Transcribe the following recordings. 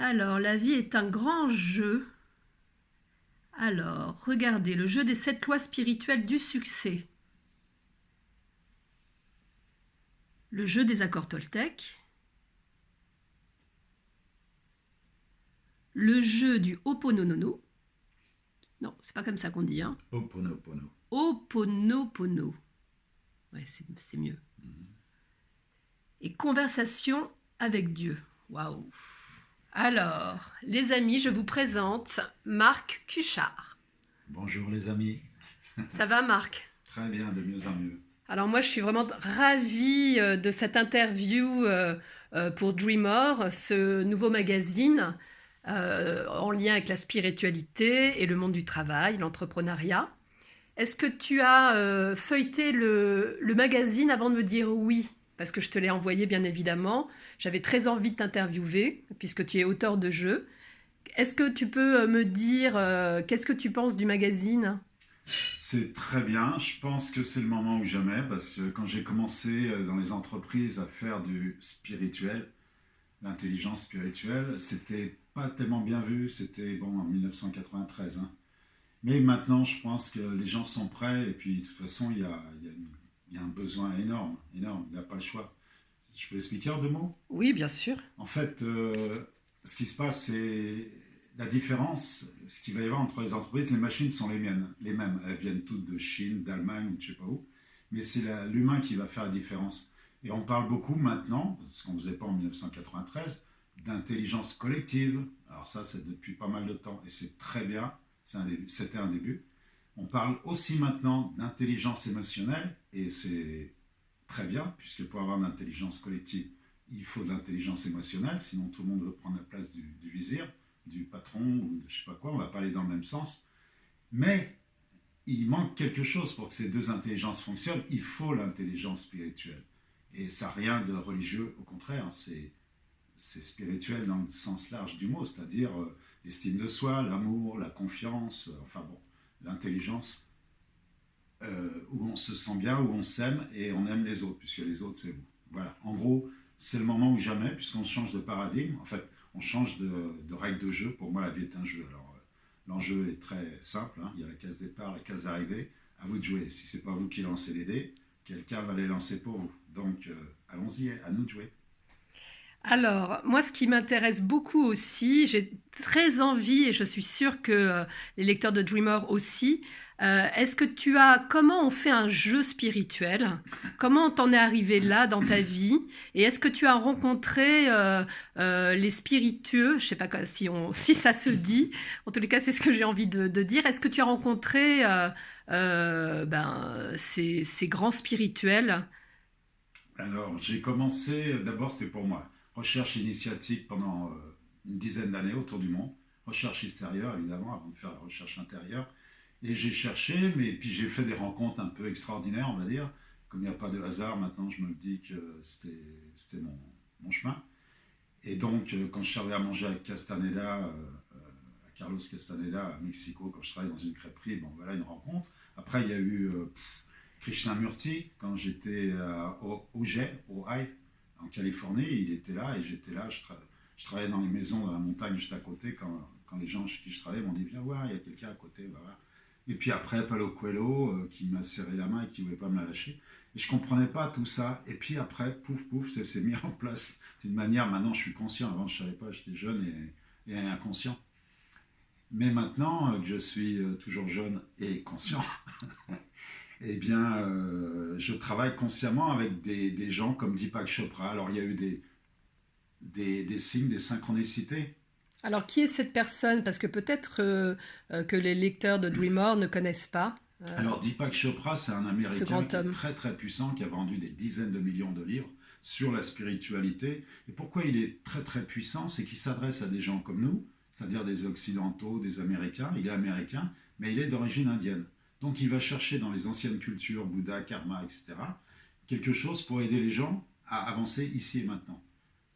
Alors, la vie est un grand jeu. Alors, regardez, le jeu des 7 lois spirituelles du succès. Le jeu des accords toltèques. Le jeu du Ho'oponopono. Non, c'est pas comme ça qu'on dit, hein. Ho'oponopono. Ho'oponopono. Ouais, c'est mieux. Et conversation avec Dieu. Waouh. Alors, les amis, je vous présente Marc Cuchard. Bonjour les amis. Ça va, Marc? Très bien, de mieux en mieux. Alors moi, je suis vraiment ravie de cette interview pour Dreamer, ce nouveau magazine en lien avec la spiritualité et le monde du travail, l'entrepreneuriat. Est-ce que tu as feuilleté le magazine avant de me dire oui? Parce que je te l'ai envoyé, bien évidemment. J'avais très envie de t'interviewer, puisque tu es auteur de jeux. Est-ce que tu peux me dire qu'est-ce que tu penses du magazine? C'est très bien, je pense que c'est le moment ou jamais, parce que quand j'ai commencé dans les entreprises à faire du spirituel, l'intelligence spirituelle, c'était pas tellement bien vu, c'était bon en 1993. Hein. Mais maintenant, je pense que les gens sont prêts, et puis de toute façon, il y a un besoin énorme, énorme, il n'y a pas le choix. Je peux expliquer en deux mots? Oui, bien sûr. En fait, ce qui se passe, c'est la différence, ce qu'il va y avoir entre les entreprises, les machines sont les mêmes. Elles viennent toutes de Chine, d'Allemagne, ou de je sais pas où. Mais c'est l'humain qui va faire la différence. Et on parle beaucoup maintenant, ce qu'on ne faisait pas en 1993, d'intelligence collective. Alors ça, c'est depuis pas mal de temps. Et c'est très bien, c'était un début. On parle aussi maintenant d'intelligence émotionnelle. Et c'est très bien, puisque pour avoir une intelligence collective, il faut de l'intelligence émotionnelle, sinon tout le monde veut prendre la place du vizir, du patron ou de je sais pas quoi, on va pas aller dans le même sens. Mais il manque quelque chose pour que ces deux intelligences fonctionnent, il faut l'intelligence spirituelle. Et ça n'a rien de religieux, au contraire, c'est spirituel dans le sens large du mot, c'est-à-dire l'estime de soi, l'amour, la confiance, enfin bon, l'intelligence où on se sent bien, où on s'aime et on aime les autres, puisque les autres, c'est vous. Voilà, en gros, c'est le moment ou jamais, puisqu'on change de paradigme. En fait, on change de règle de jeu. Pour moi, la vie est un jeu. Alors, l'enjeu est très simple. Hein. Il y a la case départ, la case d'arrivée. À vous de jouer. Si ce n'est pas vous qui lancez les dés, quelqu'un va les lancer pour vous. Donc, allons-y, à nous de jouer. Alors, moi, ce qui m'intéresse beaucoup aussi, j'ai très envie, et je suis sûre que les lecteurs de Dreamer aussi, est-ce que tu as, comment on fait un jeu spirituel? Comment t'en es arrivé là dans ta vie? Et est-ce que tu as rencontré les spiritueux? Je sais pas si ça se dit. En tous les cas, c'est ce que j'ai envie de dire. Est-ce que tu as rencontré ces grands spirituels? Alors, j'ai commencé, d'abord, c'est pour moi, recherche initiatique pendant une dizaine d'années autour du monde. Recherche extérieure, évidemment, avant de faire la recherche intérieure. Et j'ai cherché, mais puis j'ai fait des rencontres un peu extraordinaires, on va dire. Comme il n'y a pas de hasard, maintenant je me dis que c'était mon chemin. Et donc, quand je servais à manger à Castaneda, à Carlos Castaneda, à Mexico, quand je travaillais dans une crêperie, bon voilà une rencontre. Après, il y a eu Krishnamurti, quand j'étais au Hawaii, en Californie, il était là et j'étais là. Je travaillais dans les maisons dans la montagne juste à côté. Quand les gens chez qui je travaillais m'ont dit viens voir, il y a quelqu'un à côté. Voilà. Et puis après, Paulo Coelho qui m'a serré la main et qui ne voulait pas me la lâcher. Et je ne comprenais pas tout ça. Et puis après, pouf, pouf, ça s'est mis en place d'une manière. Maintenant, je suis conscient. Avant, je ne savais pas, j'étais jeune et inconscient. Mais maintenant que je suis toujours jeune et conscient, eh bien, je travaille consciemment avec des gens comme Deepak Chopra. Alors, il y a eu des signes, des synchronicités. Alors, qui est cette personne? Parce que peut-être que les lecteurs de Dreamer ne connaissent pas Alors, Deepak Chopra, c'est un ce Américain grand qui est homme. très très puissant, qui a vendu des dizaines de millions de livres sur la spiritualité. Et pourquoi il est très très puissant? C'est qu'il s'adresse à des gens comme nous, c'est-à-dire des Occidentaux, des Américains. Il est américain, mais il est d'origine indienne. Donc, il va chercher dans les anciennes cultures, Bouddha, Karma, etc., quelque chose pour aider les gens à avancer ici et maintenant.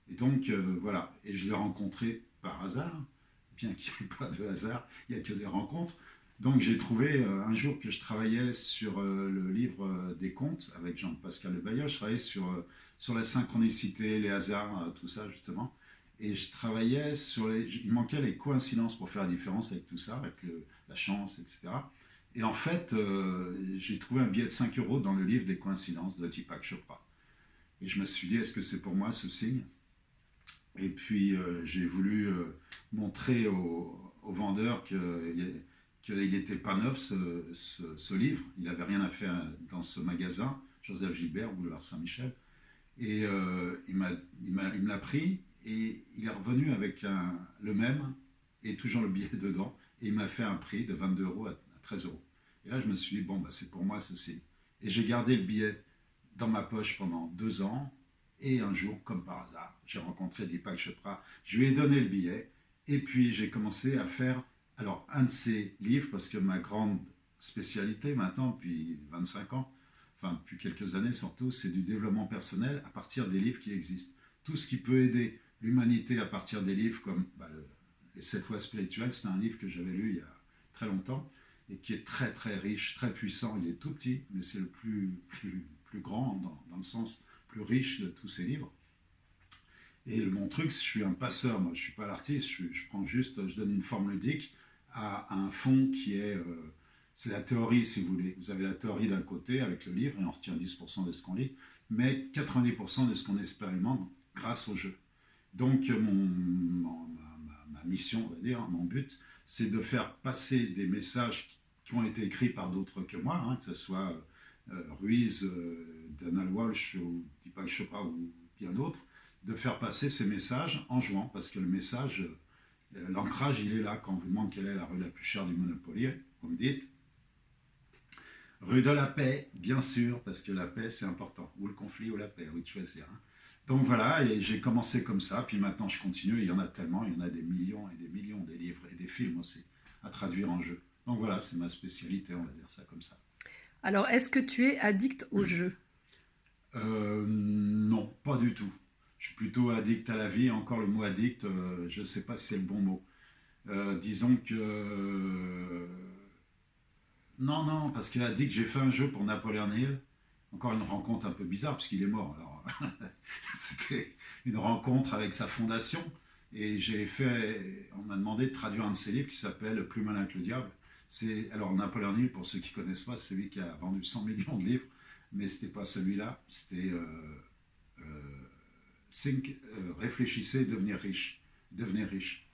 Et donc, voilà. Et je l'ai rencontré par hasard, bien qu'il n'y ait pas de hasard, il n'y a que des rencontres. Donc, j'ai trouvé un jour que je travaillais sur le livre des contes avec Jean-Pascal Le Baillot, je travaillais sur la synchronicité, les hasards, tout ça, justement. Et je travaillais sur les... Il manquait les coïncidences pour faire la différence avec tout ça, avec la chance, etc. Et en fait, j'ai trouvé un billet de 5 euros dans le livre des coïncidences de Deepak Chopra. Et je me suis dit, est-ce que c'est pour moi ce signe? Et puis j'ai voulu montrer au vendeur qu'il n'était pas neuf ce livre. Il n'avait rien à faire dans ce magasin, Joseph Gilbert, boulevard Saint-Michel. Et il me l'a pris et il est revenu avec le même et toujours le billet dedans. Et il m'a fait un prix de 22 euros à 13 euros. Et là, je me suis dit, bon, bah, c'est pour moi ceci. Et j'ai gardé le billet dans ma poche pendant 2 ans. Et un jour, comme par hasard, j'ai rencontré Deepak Chopra. Je lui ai donné le billet. Et puis, j'ai commencé à faire alors un de ses livres, parce que ma grande spécialité maintenant, depuis 25 ans, enfin depuis quelques années surtout, c'est du développement personnel à partir des livres qui existent. Tout ce qui peut aider l'humanité à partir des livres comme les 7 lois spirituelles, c'est un livre que j'avais lu il y a très longtemps et qui est très très riche, très puissant. Il est tout petit, mais c'est le plus grand dans le sens plus riche de tous ces livres. Et mon truc, je suis un passeur, moi je ne suis pas l'artiste, je prends juste, je donne une forme ludique à un fond qui est, c'est la théorie si vous voulez. Vous avez la théorie d'un côté avec le livre et on retient 10% de ce qu'on lit, mais 90% de ce qu'on expérimente grâce au jeu. Donc ma mission, on va dire, mon but, c'est de faire passer des messages qui ont été écrits par d'autres que moi, hein, que ce soit Ruiz, Donald Walsh ou Deepak Chopra ou bien d'autres, de faire passer ces messages en jouant, parce que le message, l'ancrage, il est là. Quand on vous demande quelle est la rue la plus chère du Monopoly, vous me dites rue de la paix, bien sûr, parce que la paix, c'est important. Ou le conflit ou la paix, oui, choisir. Hein. Donc voilà, et j'ai commencé comme ça, puis maintenant je continue, il y en a tellement, il y en a des millions et des millions, des livres et des films aussi, à traduire en jeu. Donc voilà, c'est ma spécialité, on va dire ça comme ça. Alors, est-ce que tu es addict au jeu? Non, pas du tout. Je suis plutôt addict à la vie. Encore le mot addict, je ne sais pas si c'est le bon mot. Disons que... non, non, parce que addict, j'ai fait un jeu pour Napoléon Hill. Encore une rencontre un peu bizarre, puisqu'il est mort. Alors, c'était une rencontre avec sa fondation. Et on m'a demandé de traduire un de ses livres qui s'appelle Plus malin que le diable. Alors, Napoléon Hill, pour ceux qui ne connaissent pas, c'est lui qui a vendu 100 millions de livres. Mais ce n'était pas celui-là. C'était... réfléchissez, devenir riche. Devenez riche.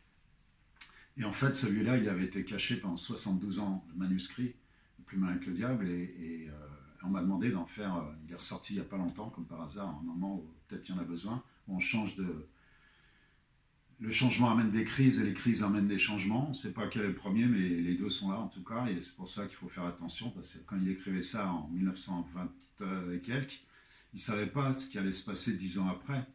Et en fait, celui-là, il avait été caché pendant 72 ans, le manuscrit, Plus malin que le diable, et on m'a demandé d'en faire, il est ressorti il n'y a pas longtemps, comme par hasard, un moment où peut-être qu'il y en a besoin, où on change de... Le changement amène des crises, et les crises amènent des changements. On ne sait pas quel est le premier, mais les deux sont là en tout cas, et c'est pour ça qu'il faut faire attention, parce que quand il écrivait ça en 1920 et quelques, il ne savait pas ce qui allait se passer 10 ans après.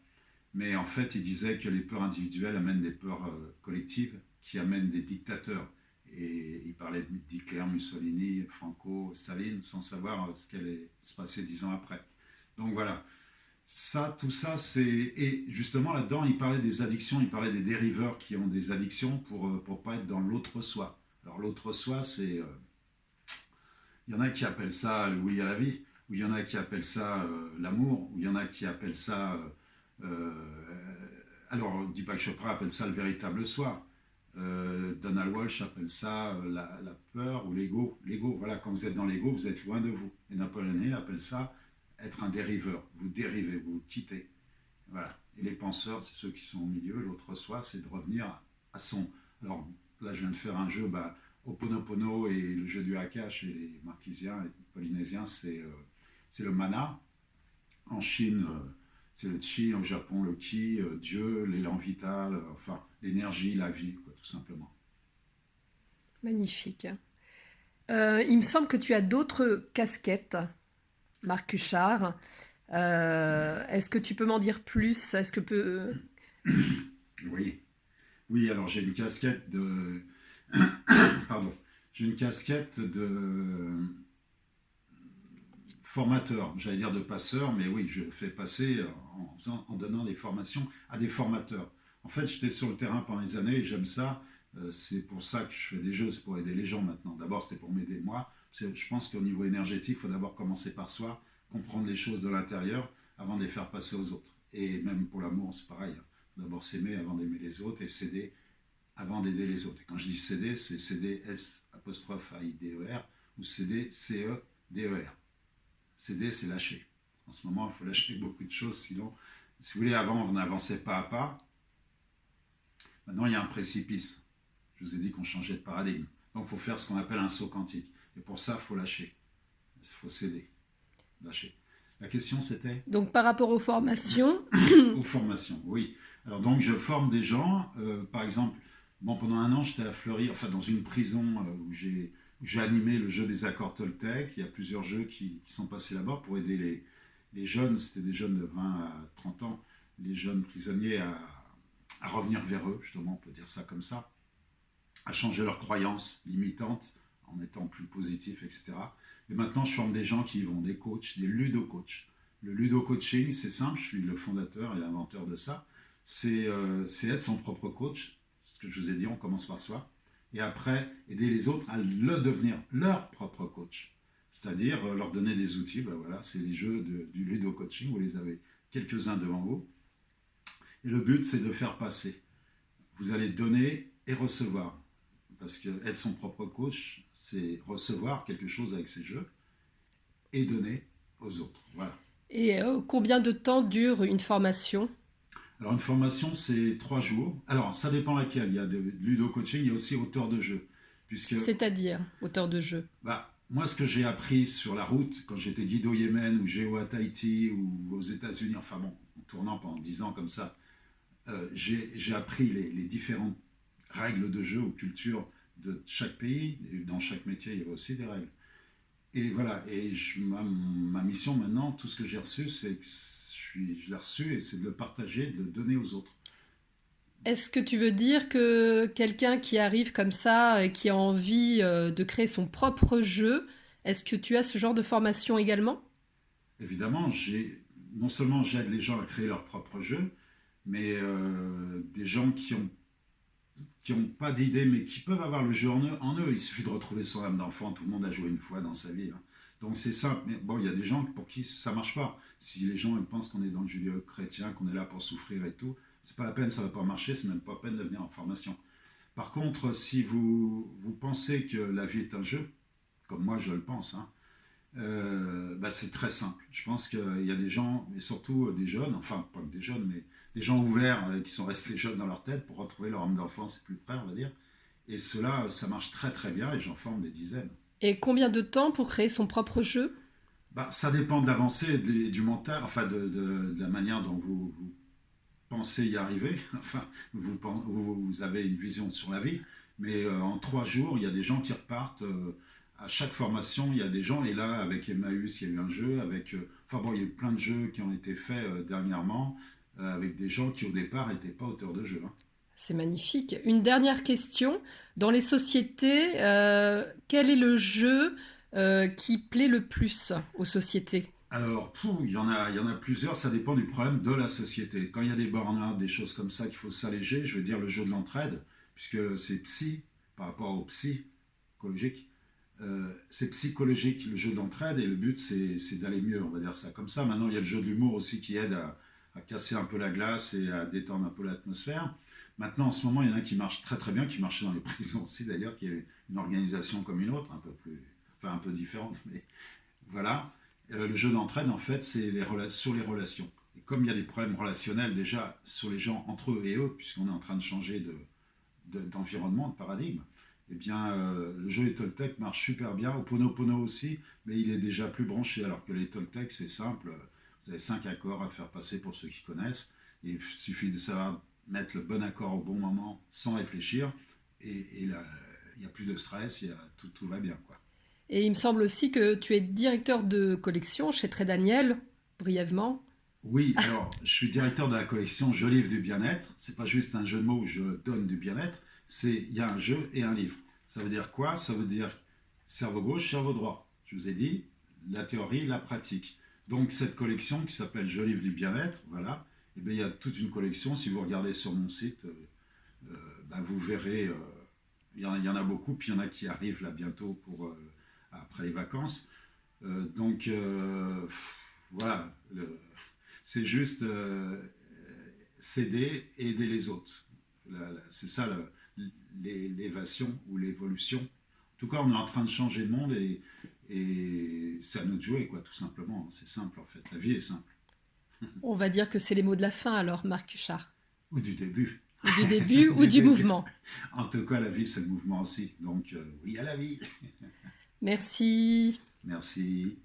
Mais en fait, il disait que les peurs individuelles amènent des peurs collectives qui amènent des dictateurs. Et il parlait d'Hitler, Mussolini, Franco, Staline, sans savoir ce qui allait se passer 10 ans après. Donc voilà. Tout ça, c'est... Et justement, là-dedans, il parlait des addictions, il parlait des dériveurs qui ont des addictions pour ne pas être dans l'autre soi. Alors l'autre soi, c'est... Il y en a qui appellent ça le oui à la vie, ou il y en a qui appellent ça l'amour, ou il y en a qui appellent ça... alors, Deepak Chopra appelle ça le véritable soi. Donald Walsh appelle ça la peur ou l'ego. L'ego, voilà, quand vous êtes dans l'ego, vous êtes loin de vous. Et Napoléon Hill appelle ça être un dériveur. Vous dérivez, vous quittez. Voilà. Et les penseurs, c'est ceux qui sont au milieu. L'autre soi, c'est de revenir à son... Alors, là, je viens de faire un jeu, Ho'oponopono et le jeu du haka chez les Marquisiens et Polynésiens, c'est le mana. En Chine... c'est le chi, au Japon, le ki, Dieu, l'élan vital, enfin, l'énergie, la vie, quoi, tout simplement. Magnifique. Il me semble que tu as d'autres casquettes, Marc Cuchard. Est-ce que tu peux m'en dire plus? Est-ce que Oui. Oui, alors j'ai une casquette de... Pardon. J'ai une casquette de... formateur, j'allais dire de passeur, mais oui, je fais passer en donnant des formations à des formateurs. En fait, j'étais sur le terrain pendant des années et j'aime ça. C'est pour ça que je fais des jeux, c'est pour aider les gens maintenant. D'abord, c'était pour m'aider moi. Je pense qu'au niveau énergétique, il faut d'abord commencer par soi, comprendre les choses de l'intérieur avant de les faire passer aux autres. Et même pour l'amour, c'est pareil. D'abord s'aimer avant d'aimer les autres et s'aider avant d'aider les autres. Et quand je dis s'aider, c'est s'aider S''AIDER ou s'aider CEDER. S'aider, c'est lâcher. En ce moment, il faut lâcher beaucoup de choses, sinon, si vous voulez, avant, on avançait pas à pas. Maintenant, il y a un précipice. Je vous ai dit qu'on changeait de paradigme. Donc, il faut faire ce qu'on appelle un saut quantique. Et pour ça, il faut lâcher. Il faut s'aider. Lâcher. La question, c'était Donc, par rapport aux formations. Aux formations, oui. Alors, donc, je forme des gens. Par exemple, pendant un an, j'étais à Fleury, enfin, dans une prison où j'ai animé le jeu des accords Toltec. Il y a plusieurs jeux qui sont passés là-bas pour aider les jeunes, c'était des jeunes de 20 à 30 ans, les jeunes prisonniers à revenir vers eux, justement, on peut dire ça comme ça, à changer leurs croyances limitantes en étant plus positifs, etc. Et maintenant, je forme des gens qui y vont, des coachs, des ludo-coachs. Le ludo-coaching, c'est simple, je suis le fondateur et l'inventeur de ça. C'est être son propre coach, ce que je vous ai dit, on commence par soi, et après, aider les autres à le devenir leur propre coach. C'est-à-dire leur donner des outils, ben voilà, c'est les jeux du ludo-coaching, vous les avez quelques-uns devant vous. Et le but, c'est de faire passer. Vous allez donner et recevoir. Parce que être son propre coach, c'est recevoir quelque chose avec ces jeux et donner aux autres. Voilà. Et combien de temps dure une formation? Alors, une formation, c'est 3 jours. Alors, ça dépend laquelle. Il y a de ludo-coaching, il y a aussi auteur de jeu. C'est-à-dire auteur de jeu? Moi, ce que j'ai appris sur la route, quand j'étais guide au Yémen ou géo à Tahiti ou aux États-Unis, enfin bon, en tournant pendant 10 ans comme ça, j'ai appris les différentes règles de jeu ou cultures de chaque pays. Et dans chaque métier, il y avait aussi des règles. Et voilà, et ma mission maintenant, tout ce que j'ai reçu, c'est que je l'ai reçu et c'est de le partager, de le donner aux autres. Est-ce que tu veux dire que quelqu'un qui arrive comme ça et qui a envie de créer son propre jeu, est-ce que tu as ce genre de formation également? Évidemment, non seulement j'aide les gens à créer leur propre jeu, mais des gens qui ont pas d'idée, mais qui peuvent avoir le jeu en eux. Il suffit de retrouver son âme d'enfant. Tout le monde a joué une fois dans sa vie. Hein. Donc c'est simple. Mais bon, il y a des gens pour qui ça marche pas. Si les gens pensent qu'on est dans le judéo-chrétien, qu'on est là pour souffrir et tout, c'est pas la peine, ça va pas marcher. C'est même pas la peine de venir en formation. Par contre, si vous pensez que la vie est un jeu, comme moi je le pense, hein, c'est très simple. Je pense qu'il y a des gens, et surtout des jeunes, enfin pas que des jeunes, mais des gens ouverts qui sont restés jeunes dans leur tête pour retrouver leur âme d'enfance plus près, on va dire. Et cela, ça marche très très bien et j'en forme des dizaines. Et combien de temps pour créer son propre jeu? Ça dépend de l'avancée et du mental, enfin de la manière dont vous pensez y arriver. Enfin, vous avez une vision sur la vie. Mais en 3 jours, il y a des gens qui repartent. À chaque formation, il y a des gens. Et là, avec Emmaüs, il y a eu un jeu. Enfin bon, il y a eu plein de jeux qui ont été faits dernièrement avec des gens qui au départ n'étaient pas auteurs de jeux. Hein. C'est magnifique. Une dernière question. Dans les sociétés, quel est le jeu qui plaît le plus aux sociétés? Alors, il y en a plusieurs, ça dépend du problème de la société. Quand il y a des burn-out, des choses comme ça qu'il faut s'alléger, je veux dire le jeu de l'entraide, puisque c'est psy, par rapport au psychologique, c'est psychologique le jeu de l'entraide, et le but c'est d'aller mieux, on va dire ça comme ça. Maintenant, il y a le jeu de l'humour aussi qui aide à casser un peu la glace et à détendre un peu l'atmosphère. Maintenant, en ce moment, il y en a qui marchent très très bien, qui marchent dans les prisons aussi d'ailleurs, qui est une organisation comme une autre, un peu différente, mais voilà. Le jeu d'entraide, en fait, c'est sur les relations. Et comme il y a des problèmes relationnels déjà sur les gens entre eux et eux, puisqu'on est en train de changer d'environnement, de paradigme, eh bien, le jeu des Toltec marche super bien. Oponopono aussi, mais il est déjà plus branché, alors que les Toltec, c'est simple. Vous avez 5 accords à faire passer pour ceux qui connaissent. Il suffit de savoir mettre le bon accord au bon moment sans réfléchir. Et là, il n'y a plus de stress, tout va bien, quoi. Et il me semble aussi que tu es directeur de collection chez Très Daniel, brièvement. Oui, alors je suis directeur de la collection Je livre du bien-être. C'est pas juste un jeu de mots où je donne du bien-être. Il y a un jeu et un livre. Ça veut dire quoi? Ça veut dire cerveau gauche, cerveau droit. Je vous ai dit la théorie, la pratique. Donc cette collection qui s'appelle Je livre du bien-être, voilà. Et bien il y a toute une collection. Si vous regardez sur mon site, vous verrez. Il y en a beaucoup, puis il y en a qui arrivent là bientôt après les vacances. Voilà, c'est juste s'aider et aider les autres. C'est ça l'élévation ou l'évolution. En tout cas, on est en train de changer le monde et c'est à nous de jouer, quoi, tout simplement. C'est simple, en fait. La vie est simple. On va dire que c'est les mots de la fin alors, Marc Cuchard. Ou du début. Ou du début ou du mouvement. En tout cas, la vie, c'est le mouvement aussi. Donc, oui à la vie. Merci. Merci.